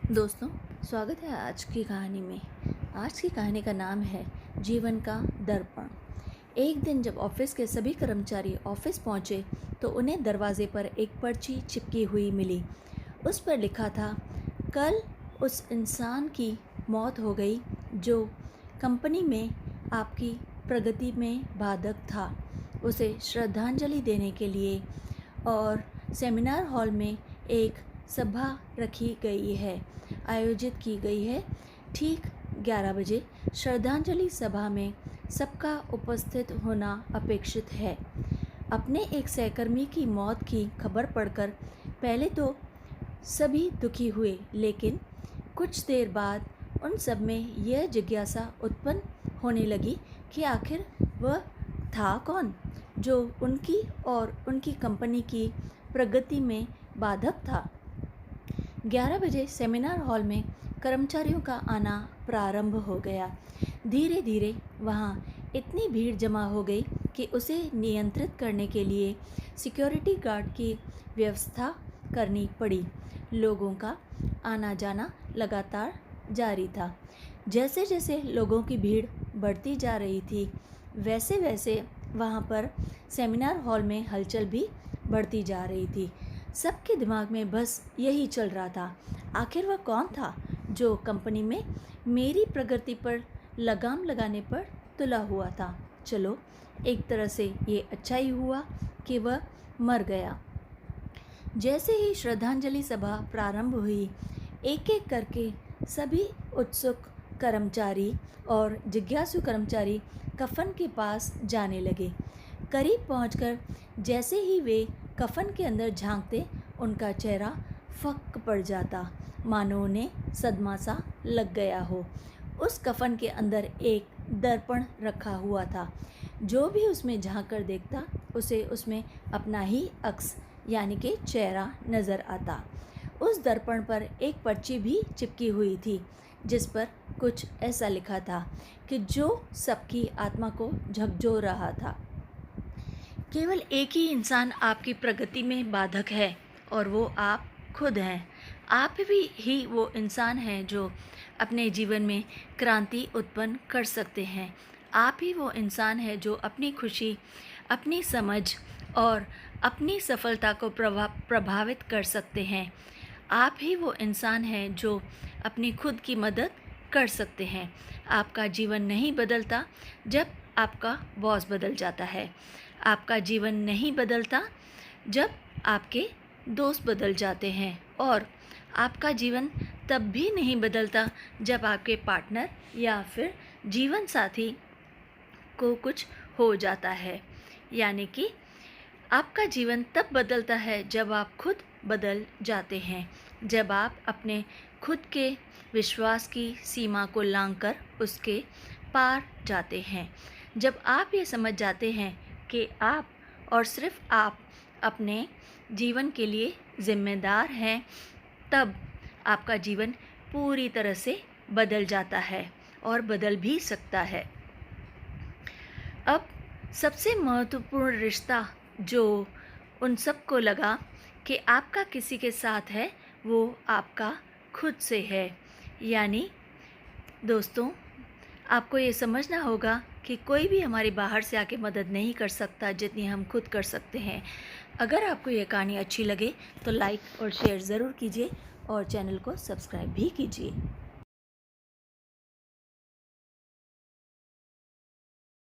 दोस्तों, स्वागत है आज की कहानी में। आज की कहानी का नाम है जीवन का दर्पण। एक दिन जब ऑफिस के सभी कर्मचारी ऑफिस पहुंचे तो उन्हें दरवाजे पर एक पर्ची चिपकी हुई मिली। उस पर लिखा था, कल उस इंसान की मौत हो गई जो कंपनी में आपकी प्रगति में बाधक था। उसे श्रद्धांजलि देने के लिए और सेमिनार हॉल में एक सभा रखी गई है, आयोजित की गई है। ठीक 11 बजे श्रद्धांजलि सभा में सबका उपस्थित होना अपेक्षित है। अपने एक सहकर्मी की मौत की खबर पढ़कर पहले तो सभी दुखी हुए, लेकिन कुछ देर बाद उन सब में यह जिज्ञासा उत्पन्न होने लगी कि आखिर वह था कौन जो उनकी और उनकी कंपनी की प्रगति में बाधक था। 11 बजे सेमिनार हॉल में कर्मचारियों का आना प्रारंभ हो गया। धीरे धीरे वहाँ इतनी भीड़ जमा हो गई कि उसे नियंत्रित करने के लिए सिक्योरिटी गार्ड की व्यवस्था करनी पड़ी। लोगों का आना जाना लगातार जारी था। जैसे जैसे लोगों की भीड़ बढ़ती जा रही थी, वैसे वैसे वहाँ पर सेमिनार हॉल में हलचल भी बढ़ती जा रही थी। सबके दिमाग में बस यही चल रहा था, आखिर वह कौन था जो कंपनी में मेरी प्रगति पर लगाम लगाने पर तुला हुआ था। चलो, एक तरह से ये अच्छा ही हुआ कि वह मर गया। जैसे ही श्रद्धांजलि सभा प्रारंभ हुई, एक एक करके सभी उत्सुक कर्मचारी और जिज्ञासु कर्मचारी कफन के पास जाने लगे। करीब पहुंचकर जैसे ही वे कफन के अंदर झांकते, उनका चेहरा फक पड़ जाता, मानो उन्हें सदमा सा लग गया हो। उस कफन के अंदर एक दर्पण रखा हुआ था। जो भी उसमें झांक कर देखता, उसे उसमें अपना ही अक्स यानी कि चेहरा नज़र आता। उस दर्पण पर एक पर्ची भी चिपकी हुई थी, जिस पर कुछ ऐसा लिखा था कि जो सबकी आत्मा को झकझोर रहा था। केवल एक ही इंसान आपकी प्रगति में बाधक है और वो आप खुद हैं। आप भी ही वो इंसान हैं जो अपने जीवन में क्रांति उत्पन्न कर सकते हैं। आप ही वो इंसान है जो अपनी खुशी, अपनी समझ और अपनी सफलता को प्रभावित कर सकते हैं। आप ही वो इंसान हैं जो अपनी खुद की मदद कर सकते हैं। आपका जीवन नहीं बदलता जब आपका बॉस बदल जाता है। आपका जीवन नहीं बदलता जब आपके दोस्त बदल जाते हैं, और आपका जीवन तब भी नहीं बदलता जब आपके पार्टनर या फिर जीवन साथी को कुछ हो जाता है। यानी कि आपका जीवन तब बदलता है जब आप खुद बदल जाते हैं, जब आप अपने खुद के विश्वास की सीमा को लांघकर उसके पार जाते हैं। जब आप ये समझ जाते हैं कि आप और सिर्फ आप अपने जीवन के लिए जिम्मेदार हैं, तब आपका जीवन पूरी तरह से बदल जाता है और बदल भी सकता है। अब सबसे महत्वपूर्ण रिश्ता जो उन सबको लगा कि आपका किसी के साथ है, वो आपका खुद से है। यानी दोस्तों, आपको ये समझना होगा कि कोई भी हमारी बाहर से आके मदद नहीं कर सकता जितनी हम खुद कर सकते हैं। अगर आपको ये कहानी अच्छी लगे तो लाइक और शेयर ज़रूर कीजिए और चैनल को सब्सक्राइब भी कीजिए।